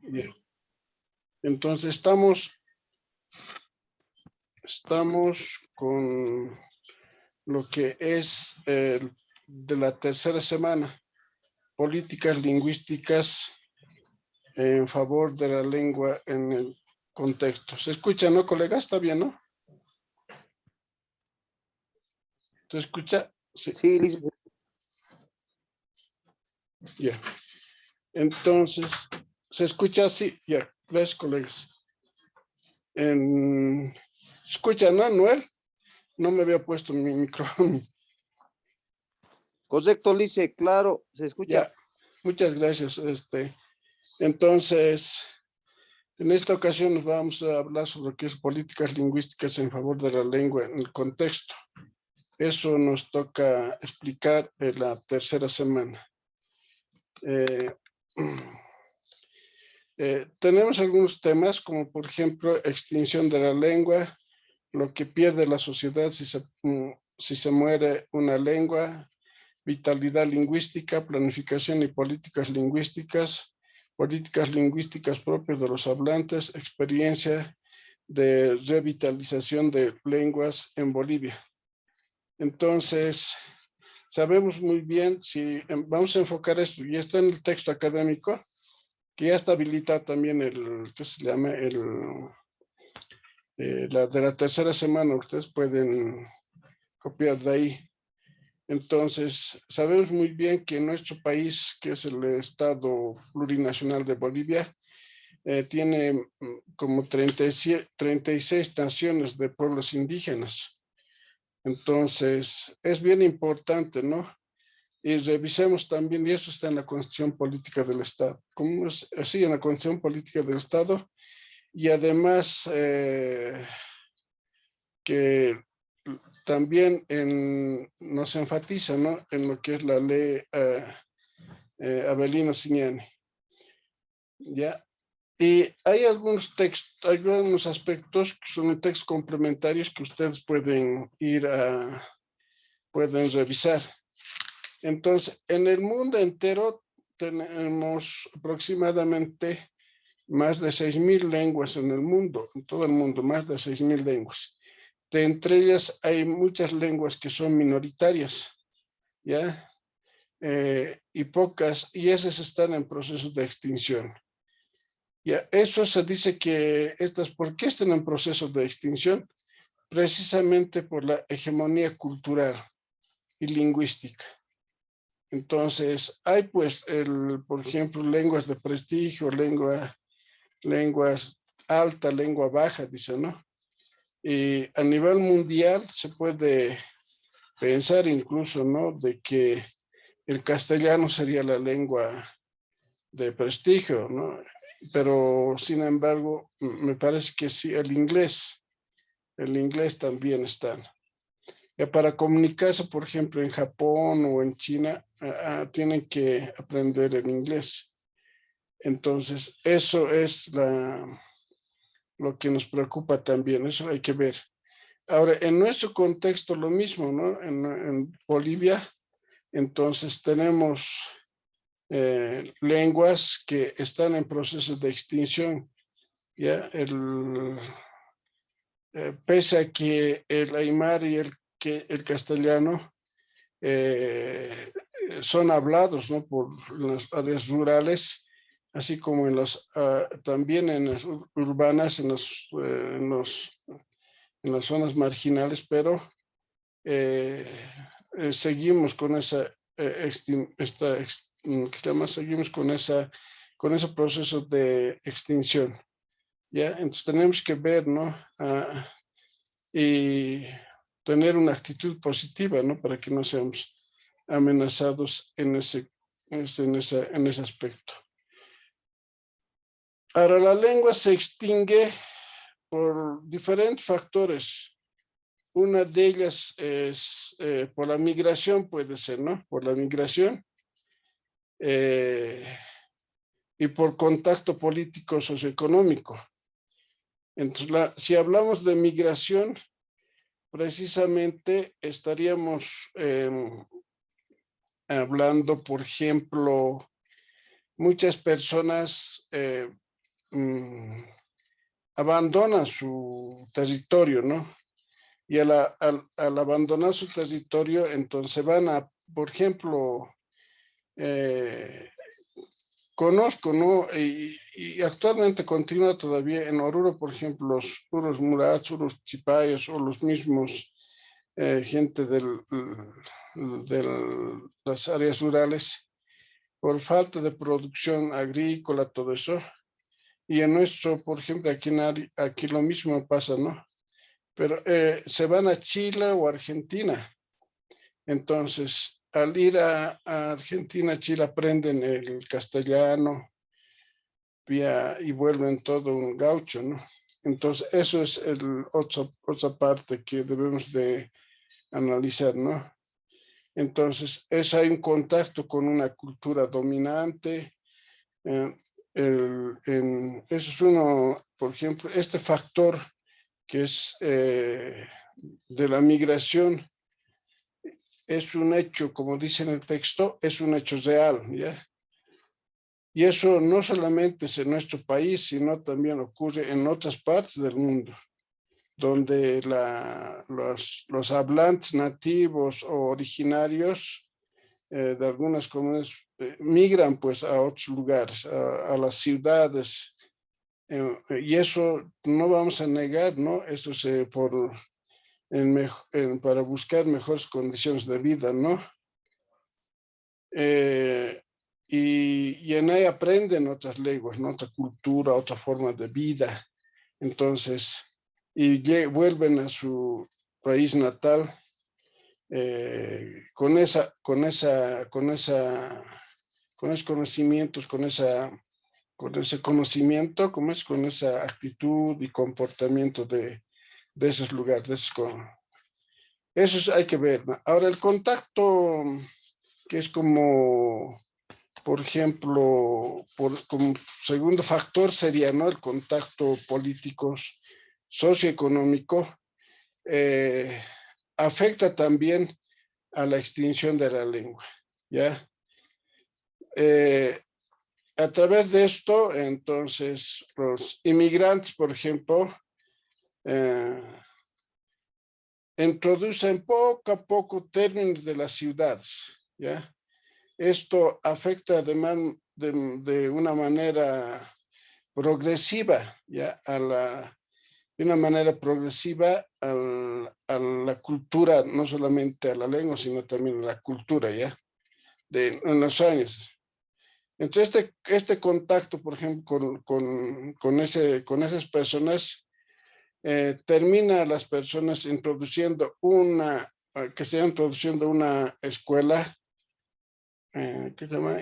Bien. Entonces estamos con lo que es de la tercera semana, políticas lingüísticas en favor de la lengua en el contexto. ¿Se escucha, no, colega? ¿Está bien, no? ¿Se escucha? Sí. Sí, listo. Ya. Entonces, ¿se escucha? Sí, ya. Gracias, colegas. ¿Escucha, no, Noel? No me había puesto mi micrófono. Correcto, Lice, claro, se escucha. Ya, muchas gracias. Entonces, en esta ocasión nos vamos a hablar sobre lo que es políticas lingüísticas en favor de la lengua en el contexto. Eso nos toca explicar en la tercera semana. Tenemos algunos temas, como por ejemplo, extinción de la lengua, lo que pierde la sociedad si se muere una lengua, vitalidad lingüística, planificación y políticas lingüísticas propias de los hablantes, experiencia de revitalización de lenguas en Bolivia. Entonces, sabemos muy bien, si vamos a enfocar esto, y está en el texto académico, que ya está habilitado también ¿qué se llama? La de la tercera semana, ustedes pueden copiar de ahí. Entonces, sabemos muy bien que nuestro país, que es el Estado Plurinacional de Bolivia, tiene como 36 naciones de pueblos indígenas. Entonces, es bien importante, ¿no? Y revisemos también, y eso está en la Constitución Política del Estado, como es así en la Constitución Política del Estado, y además que también nos enfatiza, ¿no?, en lo que es la ley Avelino Ciñani. ¿Ya? Y hay algunos aspectos que son textos complementarios que ustedes pueden pueden revisar. Entonces, en el mundo entero tenemos aproximadamente más de 6,000 lenguas en el mundo, en todo el mundo, más de 6,000 lenguas. De entre ellas hay muchas lenguas que son minoritarias, ¿ya? Y esas están en proceso de extinción. Ya, eso se dice que ¿por qué están en proceso de extinción? Precisamente por la hegemonía cultural y lingüística. Entonces, hay pues, por ejemplo, lenguas de prestigio, lenguas alta, lengua baja, dice, ¿no? Y a nivel mundial se puede pensar incluso, ¿no?, de que el castellano sería la lengua de prestigio, ¿no? Pero, sin embargo, me parece que sí, el inglés también está. Ya para comunicarse, por ejemplo, en Japón o en China, tienen que aprender el inglés. Entonces, eso es lo que nos preocupa también, eso hay que ver. Ahora, en nuestro contexto lo mismo, ¿no? En Bolivia, entonces tenemos lenguas que están en proceso de extinción, ¿ya? Pese a que el aymara y el castellano son hablados, ¿no?, por las áreas rurales, así como también en las urbanas, en las zonas marginales, pero seguimos con seguimos con ese proceso de extinción, ¿ya? Entonces tenemos que ver, ¿no? Y tener una actitud positiva, ¿no?, para que no seamos amenazados en ese aspecto. Ahora, la lengua se extingue por diferentes factores. Una de ellas es por la migración, puede ser, ¿no? Por la migración y por contacto político socioeconómico. Entonces, si hablamos de migración, precisamente estaríamos hablando, por ejemplo, muchas personas abandonan su territorio, ¿no? Y al abandonar su territorio, entonces van a, por ejemplo, conozco, ¿no? Y actualmente continúa todavía en Oruro, por ejemplo, los Uros Murats, Uros Chipayos o los mismos gente de las áreas rurales, por falta de producción agrícola, todo eso. Y en nuestro, por ejemplo, aquí lo mismo pasa, ¿no? Pero se van a Chile o Argentina. Entonces, al ir a Argentina, Chile, aprenden el castellano y vuelven todo un gaucho, ¿no? Entonces, eso es otra parte que debemos de analizar, ¿no? Entonces, hay un contacto con una cultura dominante. eh, eso es uno, por ejemplo, este factor que es de la migración, es un hecho, como dice en el texto, es un hecho real, ¿ya? Y eso no solamente es en nuestro país, sino también ocurre en otras partes del mundo, donde los hablantes nativos o originarios de algunas comunidades migran pues a otros lugares, a las ciudades, y eso no vamos a negar, ¿no? Eso es para buscar mejores condiciones de vida, ¿no? Eh, y en ahí aprenden otras lenguas, ¿no? Otra cultura, otra forma de vida. Entonces, vuelven a su país natal con esos conocimientos, con ese conocimiento, con esa actitud y comportamiento de esos lugares. Eso hay que ver, ¿no? Ahora, el contacto, que es como, por ejemplo, como segundo factor sería, ¿no? El contacto político, socioeconómico, eh, afecta también a la extinción de la lengua, ¿ya? Eh, a través de esto, entonces, los inmigrantes, por ejemplo, eh, introducen poco a poco términos de las ciudades, ¿ya? Esto afecta además de una manera progresiva, ¿ya? De una manera progresiva a la cultura, no solamente a la lengua, sino también a la cultura, ¿ya? En los años. Entonces, este contacto, por ejemplo, con esas personas, termina las personas que se introduciendo una escuela, ¿qué se llama?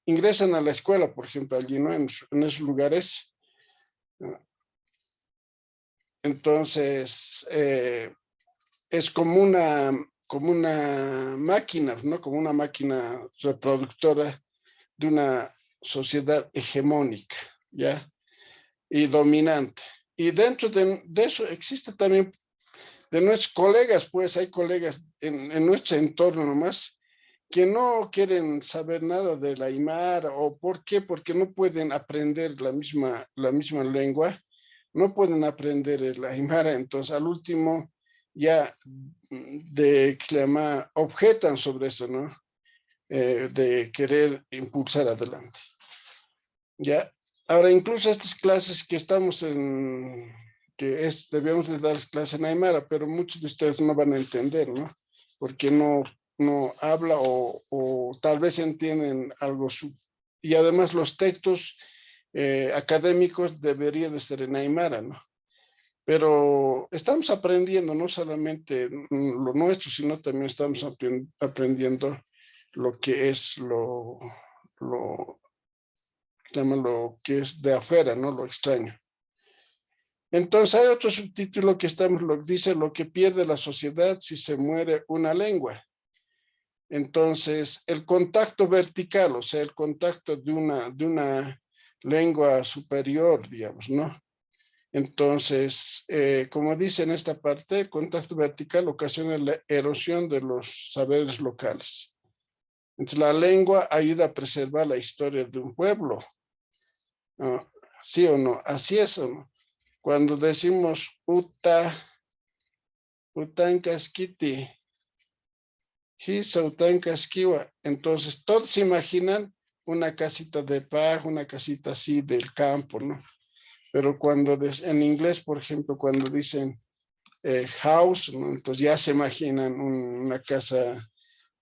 Ingresan a la escuela, por ejemplo, allí, ¿no? En esos lugares. Entonces, es como una máquina, ¿no? Como una máquina reproductora de una sociedad hegemónica, ¿ya? Y dominante. Y dentro de eso existe también de nuestros colegas, pues hay colegas en nuestro entorno nomás que no quieren saber nada de la Aymara. ¿O por qué? Porque no pueden aprender la misma lengua, no pueden aprender el Aymara, entonces al último ya que se llama, objetan sobre eso, ¿no? De querer impulsar adelante. ¿Ya? Ahora, incluso estas clases que estamos debemos de dar clases en Aymara, pero muchos de ustedes no van a entender, ¿no? Porque no habla o tal vez entienden algo. Y además los textos académicos deberían de ser en Aymara, ¿no? Pero estamos aprendiendo no solamente lo nuestro, sino también estamos aprendiendo lo que es lo que es de afuera, ¿no? Lo extraño. Entonces hay otro subtítulo que dice lo que pierde la sociedad si se muere una lengua. Entonces, el contacto vertical, o sea, el contacto de una lengua superior, digamos, ¿no? Entonces, como dice en esta parte, el contacto vertical ocasiona la erosión de los saberes locales. Entonces, la lengua ayuda a preservar la historia de un pueblo, ¿no? ¿Sí o no? Así es o no. Cuando decimos utankaskiti, hisa utankaskiwa, entonces todos se imaginan una casita de paja, una casita así del campo, ¿no? Pero cuando en inglés, por ejemplo, cuando dicen house, ¿no? Entonces ya se imaginan una casa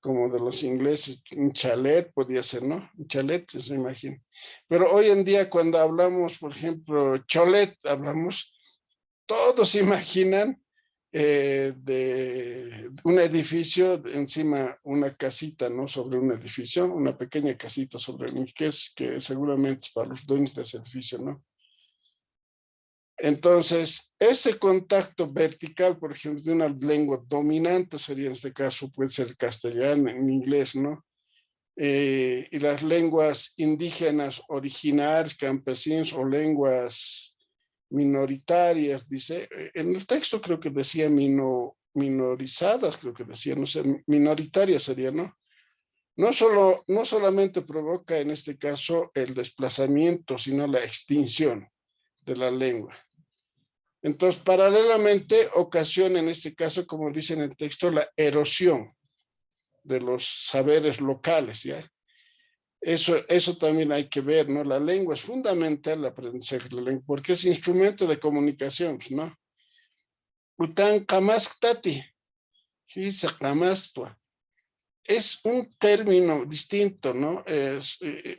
como de los ingleses, un chalet podía ser, ¿no? Un chalet, se imagina. Pero hoy en día cuando hablamos, por ejemplo, cholet, hablamos, todos se imaginan de un edificio, encima una casita, ¿no? Sobre un edificio, una pequeña casita sobre el que seguramente es para los dueños de ese edificio, ¿no? Entonces, ese contacto vertical, por ejemplo, de una lengua dominante sería en este caso, puede ser castellano, en inglés, ¿no? Y las lenguas indígenas originarias, campesinas o lenguas minoritarias, dice, en el texto creo que decía minorizadas, creo que decía, no sé, minoritarias sería, ¿no? No solamente provoca en este caso el desplazamiento, sino la extinción de la lengua. Entonces, paralelamente, ocasiona en este caso, como dice en el texto, la erosión de los saberes locales, ¿ya? Eso también hay que ver, ¿no? La lengua es fundamental, el aprendizaje de la lengua, porque es instrumento de comunicación, ¿no? Utan kamaskati, es un término distinto, ¿no?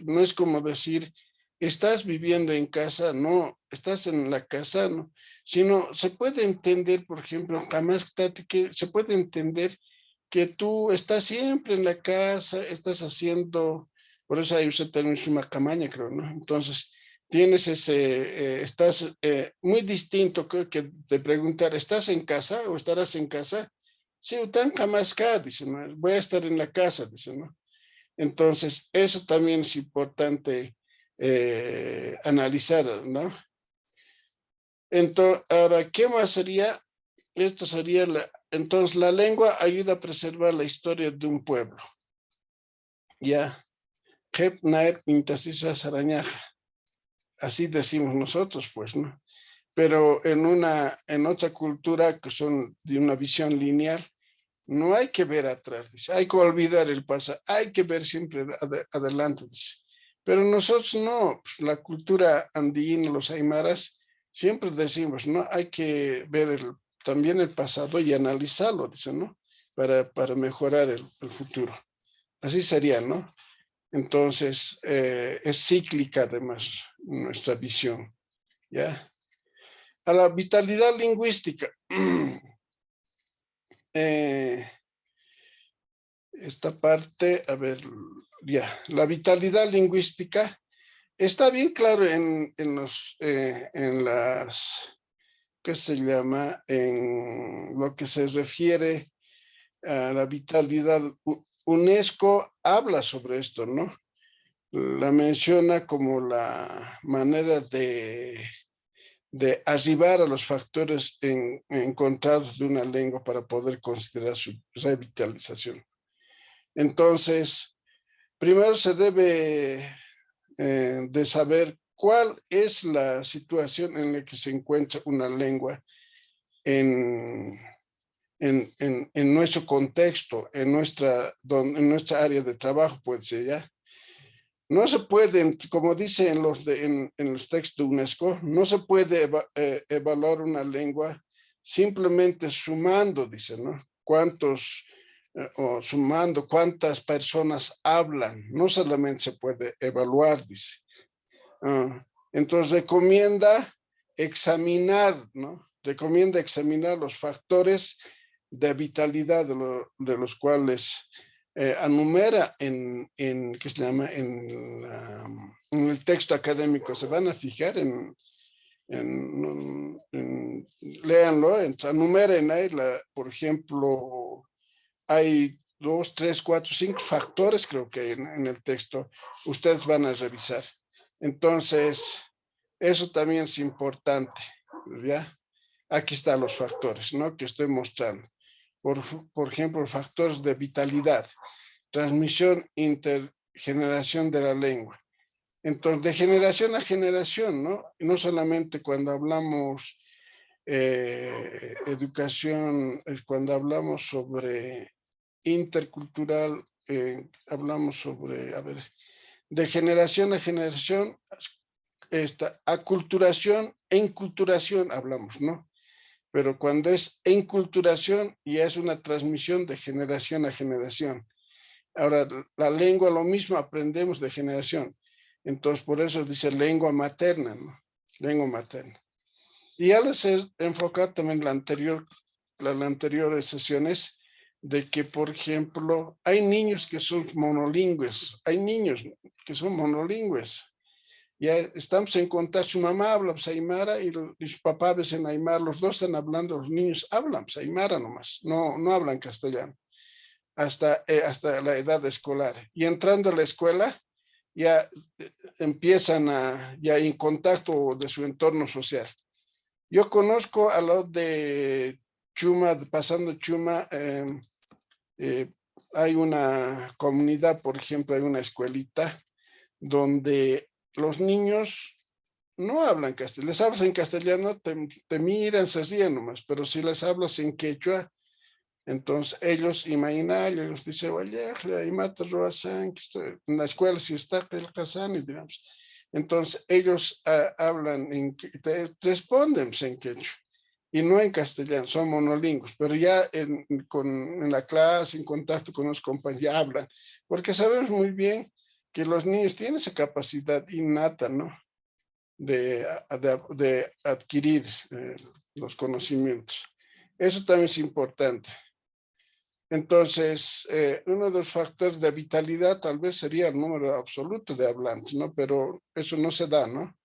No es como decir, estás viviendo en casa, no, estás en la casa, no, sino se puede entender, por ejemplo, kamaskati, que se puede entender que tú estás siempre en la casa, estás haciendo, por eso hay ese término sumacamaña, creo, ¿no? Entonces, tienes estás muy distinto que de preguntar, ¿estás en casa o estarás en casa? Sí, tan camasca, dice, ¿no? Voy a estar en la casa, dice, ¿no? Entonces, eso también es importante analizar, ¿no? Entonces, ahora, ¿qué más sería? Esto sería entonces la lengua ayuda a preservar la historia de un pueblo. Ya, así decimos nosotros, pues, ¿no? Pero en otra cultura que son de una visión lineal, no hay que ver atrás, dice, hay que olvidar el pasado, hay que ver siempre adelante, dice. Pero nosotros no, pues, la cultura andina, los aymaras, siempre decimos, ¿no? Hay que ver también el pasado y analizarlo, dice, ¿no? Para mejorar el futuro. Así sería, ¿no? Entonces, es cíclica además nuestra visión, ¿ya? A la vitalidad lingüística. Esta parte, a ver, ya, la vitalidad lingüística está bien claro en las, ¿qué se llama? En lo que se refiere a la vitalidad. UNESCO habla sobre esto, ¿no? La menciona como la manera de arribar a los factores encontrados de una lengua para poder considerar su revitalización. Entonces, primero se debe de saber cuál es la situación en la que se encuentra una lengua en, en nuestro contexto, en nuestra área de trabajo, puede ser, ¿ya? No se puede, como dice en los textos de UNESCO, no se puede evaluar una lengua simplemente sumando, dice, ¿no? O sumando cuántas personas hablan, no solamente se puede evaluar, dice. Entonces recomienda examinar, ¿no? Recomienda examinar los factores de vitalidad de los cuales enumera ¿qué se llama? En el texto académico. Se van a fijar léanlo, enumeren ahí, por ejemplo, hay 2, 3, 4, 5 factores, creo que en el texto, ustedes van a revisar. Entonces, eso también es importante, ¿ya? Aquí están los factores, ¿no? Que estoy mostrando. Por ejemplo, factores de vitalidad, transmisión intergeneración de la lengua. Entonces, de generación a generación, ¿no? Y no solamente cuando hablamos educación, cuando hablamos sobre intercultural, hablamos sobre, a ver, de generación a generación, esta aculturación, enculturación hablamos, ¿no? Pero cuando es enculturación, ya es una transmisión de generación a generación. Ahora, la lengua, lo mismo, aprendemos de generación. Entonces, por eso dice lengua materna, ¿no? Lengua materna. Y ya les he enfocado también las anteriores sesiones de que, por ejemplo, hay niños que son monolingües, hay niños que son monolingües. Ya estamos en contacto, su mamá habla pues, aymara y su papá ves en aymara, los dos están hablando, los niños hablan pues, aymara nomás, no hablan castellano hasta la edad escolar. Y entrando a la escuela, ya empiezan ya en contacto de su entorno social. Yo conozco a los de Chuma, pasando Chuma, hay una comunidad, por ejemplo, hay una escuelita donde los niños no hablan castellano. Les hablas en castellano, te miran, se ríen nomás, pero si les hablas en quechua, entonces ellos imaginan, ellos dicen, oye, ahí mata Roasan, en la escuela si está el Kazán, y digamos. Entonces ellos hablan, responden en quechua, y no en castellano, son monolingües, pero ya en la clase, en contacto con los compañeros, ya hablan, porque sabemos muy bien que los niños tienen esa capacidad innata, ¿no? De adquirir los conocimientos. Eso también es importante. Entonces, uno de los factores de vitalidad tal vez sería el número absoluto de hablantes, ¿no? Pero eso no se da, ¿no?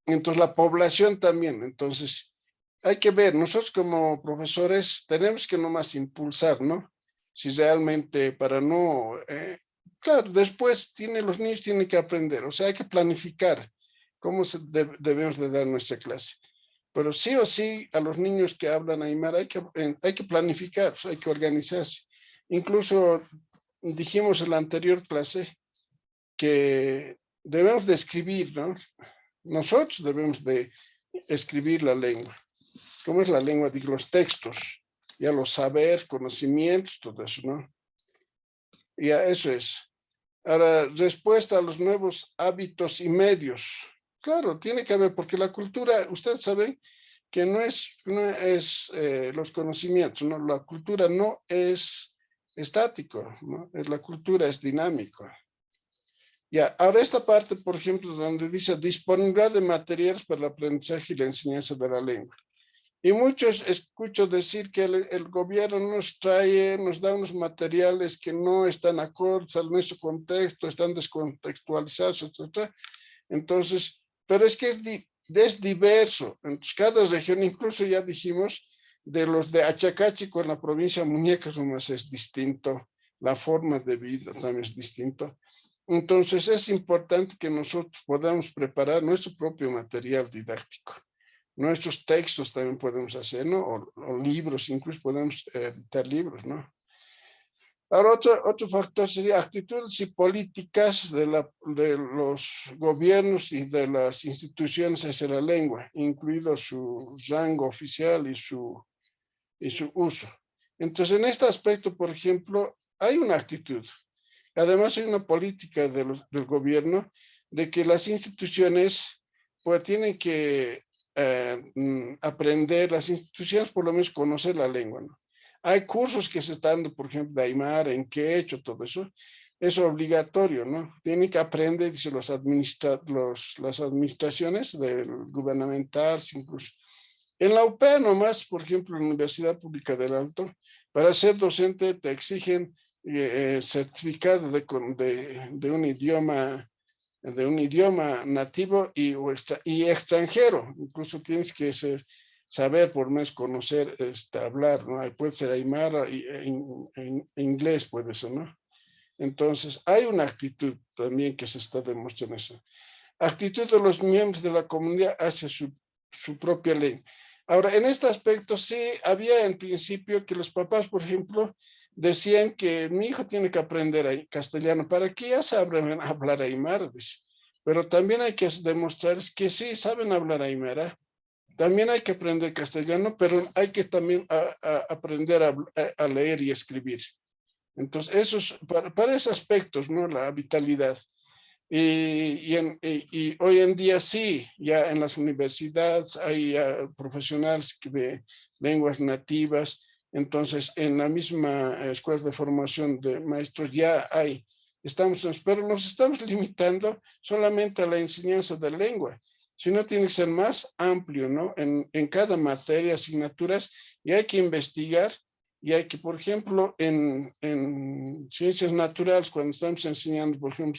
Entonces, la población también. Entonces, hay que ver, nosotros como profesores tenemos que nomás impulsar, ¿no? Si realmente para no... claro, después los niños tienen que aprender, o sea, hay que planificar cómo debemos de dar nuestra clase. Pero sí o sí, a los niños que hablan aymara hay que planificar, hay que organizarse. Incluso dijimos en la anterior clase que debemos de escribir, ¿no? Nosotros debemos de escribir la lengua. ¿Cómo es la lengua? Digo, los textos, ya los saberes, conocimientos, todo eso, ¿no? Ya eso es. Ahora, respuesta a los nuevos hábitos y medios. Claro, tiene que haber, porque la cultura, ustedes saben que no es los conocimientos, ¿no? La cultura no es estático, ¿no? La cultura es dinámico. Ya, ahora esta parte, por ejemplo, donde dice disponibilidad de materiales para el aprendizaje y la enseñanza de la lengua. Y muchos escucho decir que el gobierno nos da unos materiales que no están acordes a nuestro contexto, están descontextualizados, etc. Entonces, pero es que es diverso. Entonces, cada región, incluso ya dijimos, de los de Achacachi con la provincia de Muñecas nomás es distinto, la forma de vida también es distinto. Entonces, es importante que nosotros podamos preparar nuestro propio material didáctico. Nuestros textos también podemos hacer, ¿no? O libros, incluso podemos editar libros, ¿no? Ahora, otro factor sería actitudes y políticas de los gobiernos y de las instituciones hacia la lengua, incluido su rango oficial y su uso. Entonces, en este aspecto, por ejemplo, hay una actitud. Además, hay una política del gobierno de que las instituciones pues tienen que aprender, las instituciones por lo menos conocer la lengua, ¿no? Hay cursos que se están dando, por ejemplo, de aymara, en quechua, todo eso. Es obligatorio, ¿no? Tienen que aprender, dice, las administraciones gubernamentales, incluso. En la UPA nomás, por ejemplo, en la Universidad Pública del Alto, para ser docente te exigen certificado de un idioma nativo y extranjero. Incluso tienes que saber, por lo menos conocer, hablar, ¿no? Puede ser aymara y en inglés, puede ser, ¿no? Entonces, hay una actitud también que se está demostrando eso. Actitud de los miembros de la comunidad hacia su propia ley. Ahora, en este aspecto sí había en principio que los papás, por ejemplo, decían que mi hijo tiene que aprender castellano para que ya saben hablar aymara, dice. Pero también hay que demostrar que sí saben hablar aymara. También hay que aprender castellano, pero hay que también aprender a leer y escribir. Entonces, eso es para esos aspectos, ¿no? La vitalidad. Y hoy en día sí, ya en las universidades hay profesionales de lenguas nativas, entonces en la misma escuela de formación de maestros ya hay, pero nos estamos limitando solamente a la enseñanza de lengua, sino tiene que ser más amplio, ¿no? En cada materia, asignaturas, y hay que investigar, y hay que, por ejemplo, en ciencias naturales, cuando estamos enseñando, por ejemplo,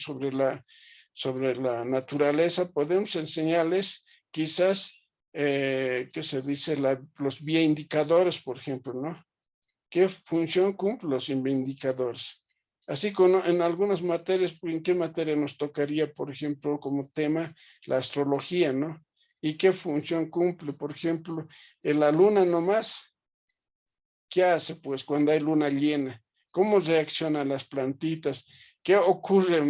sobre la naturaleza, podemos enseñarles quizás, ¿qué se dice? Los bioindicadores, por ejemplo, ¿no? ¿Qué función cumplen los bioindicadores? Así como en algunas materias, ¿en qué materia nos tocaría, por ejemplo, como tema la astrología, ¿no? ¿Y qué función cumple, por ejemplo, en la luna nomás? ¿Qué hace, pues, cuando hay luna llena? ¿Cómo reaccionan las plantitas? ¿Qué ocurre?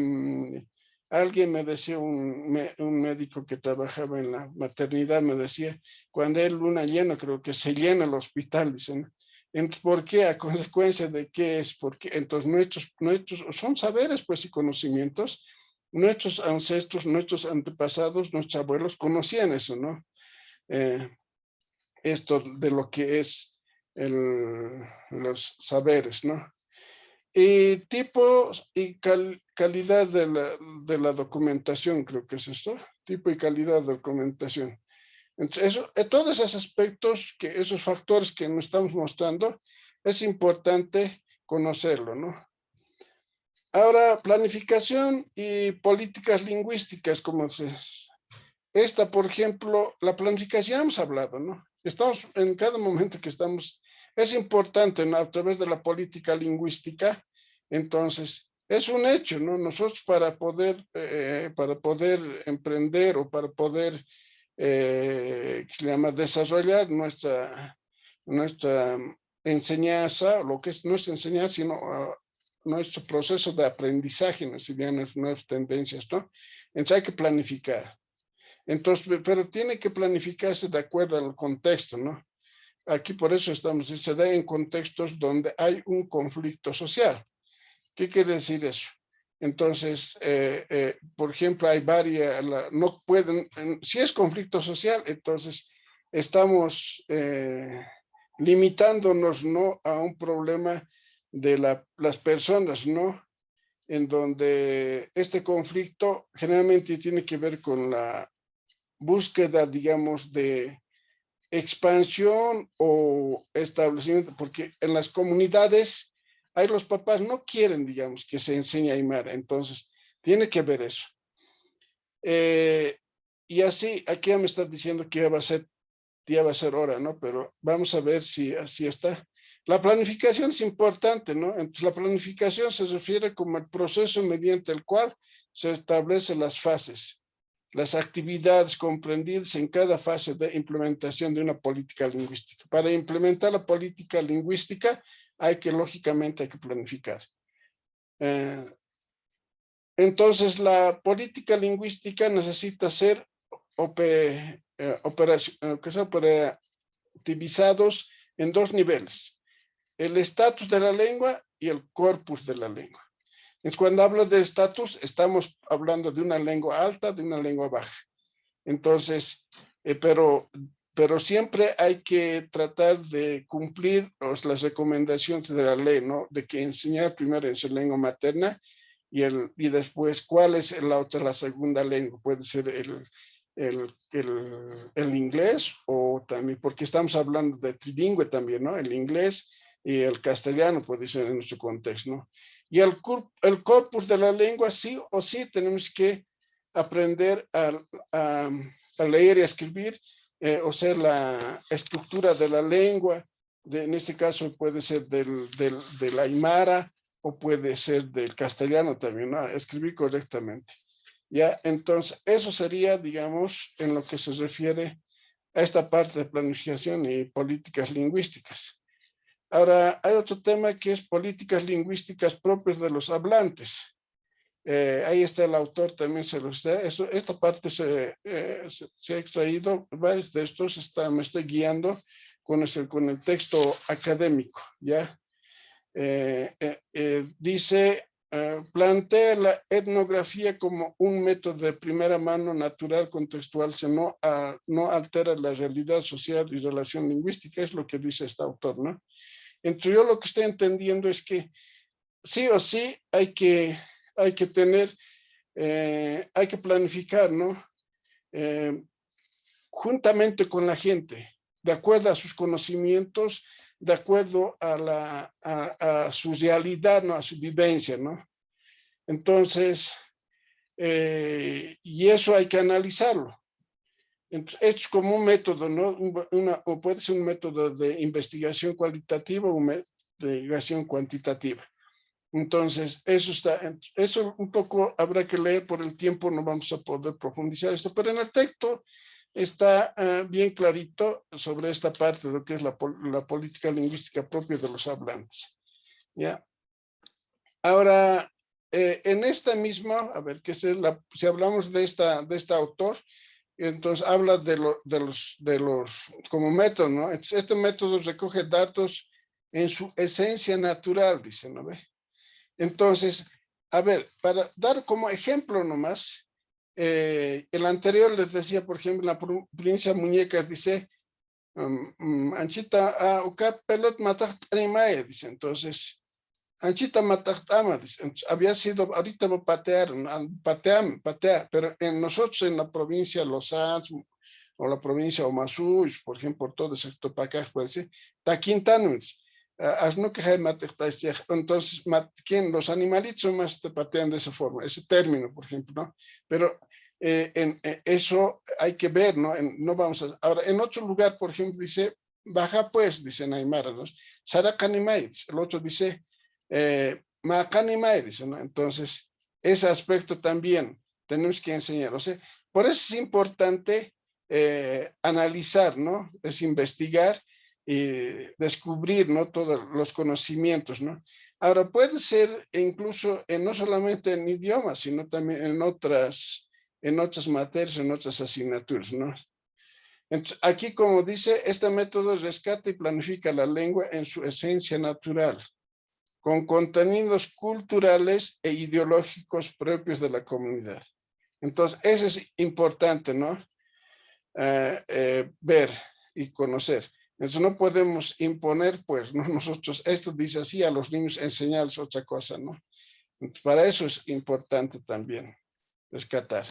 Alguien me decía, un médico que trabajaba en la maternidad, me decía, cuando hay luna llena, creo que se llena el hospital, dicen. Entonces, ¿por qué? ¿A consecuencia de qué es? Porque entonces nuestros son saberes, pues, y conocimientos. Nuestros ancestros, nuestros antepasados, nuestros abuelos conocían eso, ¿no? Esto de lo que es los saberes, ¿no? Y tipo y calidad de la documentación, creo que es esto, tipo y calidad de documentación. Entonces, todos esos aspectos, esos factores que nos estamos mostrando, es importante conocerlo, ¿no? Ahora, planificación y políticas lingüísticas, como esta, por ejemplo, la planificación hemos hablado, ¿no? Estamos en cada momento que estamos, es importante, ¿no? A través de la política lingüística, entonces, es un hecho, ¿no? Nosotros para poder emprender o para poder, ¿qué se llama? Desarrollar nuestra enseñanza, lo que es nuestra enseñanza, sino nuestro proceso de aprendizaje, ¿no? Si bien las nuevas tendencias, ¿no? Entonces hay que planificar. Entonces, pero tiene que planificarse de acuerdo al contexto, ¿no? Aquí por eso se da en contextos donde hay un conflicto social. ¿Qué quiere decir eso? Entonces, por ejemplo, hay varias, no pueden, si es conflicto social, entonces estamos limitándonos, ¿no? A un problema de las personas, ¿no? En donde este conflicto generalmente tiene que ver con la búsqueda, digamos, de expansión o establecimiento, porque en las comunidades, ahí los papás no quieren, digamos, que se enseñe aymara, entonces tiene que ver eso. Y así, aquí ya me estás diciendo que ya va a ser hora, ¿no? Pero vamos a ver si así está. La planificación es importante, ¿no? Entonces, la planificación se refiere como el proceso mediante el cual se establecen las fases, las actividades comprendidas en cada fase de implementación de una política lingüística. Para implementar la política lingüística lógicamente, hay que planificar. Entonces, la política lingüística necesita ser operativizados en dos niveles: el estatus de la lengua y el corpus de la lengua. Entonces, cuando hablo de estatus, estamos hablando de una lengua alta, de una lengua baja. Entonces, pero siempre hay que tratar de cumplir las recomendaciones de la ley, ¿no? De que enseñar primero en su lengua materna y después cuál es la segunda lengua. Puede ser el inglés o también, porque estamos hablando de trilingüe también, ¿no? El inglés y el castellano puede ser en nuestro contexto, ¿no? Y el corpus de la lengua, sí o sí, tenemos que aprender a leer y a escribir, o sea, la estructura de la lengua, en este caso puede ser del aymara o puede ser del castellano también, ¿no? Escribir correctamente. Ya, entonces, eso sería, digamos, en lo que se refiere a esta parte de planificación y políticas lingüísticas. Ahora, hay otro tema que es políticas lingüísticas propias de los hablantes. Ahí está el autor, también se lo está. Esta parte se ha extraído, varios de estos me estoy guiando con el texto académico, ¿ya? Dice, plantea la etnografía como un método de primera mano natural, contextual, no altera la realidad social y relación lingüística, es lo que dice este autor, ¿no? Entonces yo lo que estoy entendiendo es que sí o sí hay que tener, hay que planificar, ¿no? Juntamente con la gente, de acuerdo a sus conocimientos, de acuerdo a su realidad, ¿no? A su vivencia, ¿no? Entonces, y eso hay que analizarlo. Entonces, esto es como un método, ¿no? O puede ser un método de investigación cualitativa o de investigación cuantitativa. Entonces, eso un poco habrá que leer por el tiempo, no vamos a poder profundizar esto, pero en el texto está bien clarito sobre esta parte de lo que es la política lingüística propia de los hablantes. ¿Ya? Ahora, en esta misma, a ver, si hablamos de este autor, entonces habla de los como método, ¿no? Este método recoge datos en su esencia natural, dice, ¿no ve? Entonces, a ver, para dar como ejemplo nomás, el anterior les decía, por ejemplo, la provincia Muñecas dice, Anchita, uka pelot matat animae, dice, entonces, Anchita matatama, dice, había sido, ahorita va a patear, patea, pero en nosotros en la provincia Los Santos, o la provincia Omasúi, por ejemplo, por todo el sector Pacaj, puede ser, Taquintanuns, entonces, los animalitos más te patean de esa forma, ese término, por ejemplo, ¿no? Pero eso hay que ver, ¿no? No vamos a, ahora, en otro lugar, por ejemplo, dice, baja pues, dicen Aymara, ¿no? Saracanimay, el otro dice, Macanimay, dice, ¿no? Entonces, ese aspecto también tenemos que enseñar, o sea, por eso es importante analizar, ¿no? Es investigar y descubrir, ¿no? Todos los conocimientos, ¿no? Ahora, puede ser incluso no solamente en idiomas, sino también en otras materias, en otras asignaturas, ¿no? Entonces, aquí, como dice, este método rescata y planifica la lengua en su esencia natural, con contenidos culturales e ideológicos propios de la comunidad. Entonces, eso es importante, ¿no? Ver y conocer. Entonces no podemos imponer, pues, ¿no? Nosotros, esto dice así, a los niños enseñarles otra cosa, ¿no? Entonces, para eso es importante también rescatar.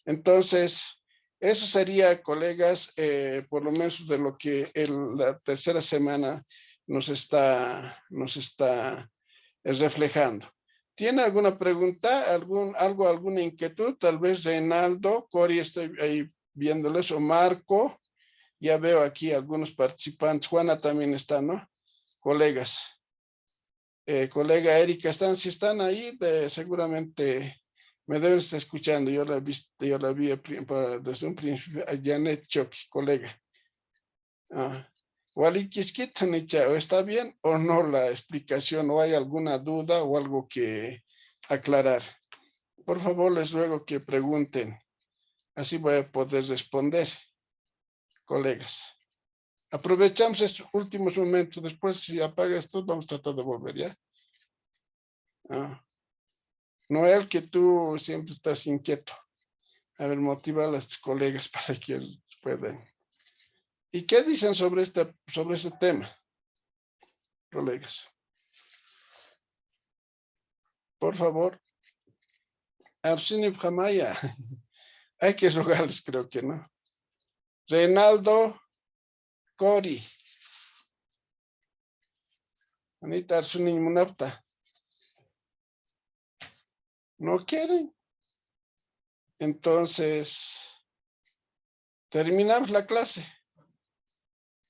Entonces, eso sería, colegas, por lo menos de lo que la tercera semana nos está reflejando. ¿Tiene alguna pregunta, alguna inquietud? Tal vez Reinaldo, Cori, estoy ahí viéndoles, o Marco, ya veo aquí algunos participantes, Juana también está, ¿no? Colegas. Colega Erika, si están ahí, seguramente me deben estar escuchando. Yo la vi desde un principio a Janet Choki, colega. ¿Está bien o no la explicación? ¿O hay alguna duda o algo que aclarar? Por favor, les ruego que pregunten. Así voy a poder responder, colegas. Aprovechamos estos últimos momentos. Después, si apaga esto, vamos a tratar de volver, ¿ya? Noel, que tú siempre estás inquieto. A ver, motiva a los colegas para que puedan. ¿Y qué dicen sobre este tema, colegas? Por favor. Arsini Jamaya. Hay que rogarles, creo que no. Reinaldo, Cori. Anita Arsuni Munafta. ¿No quieren? Entonces, terminamos la clase.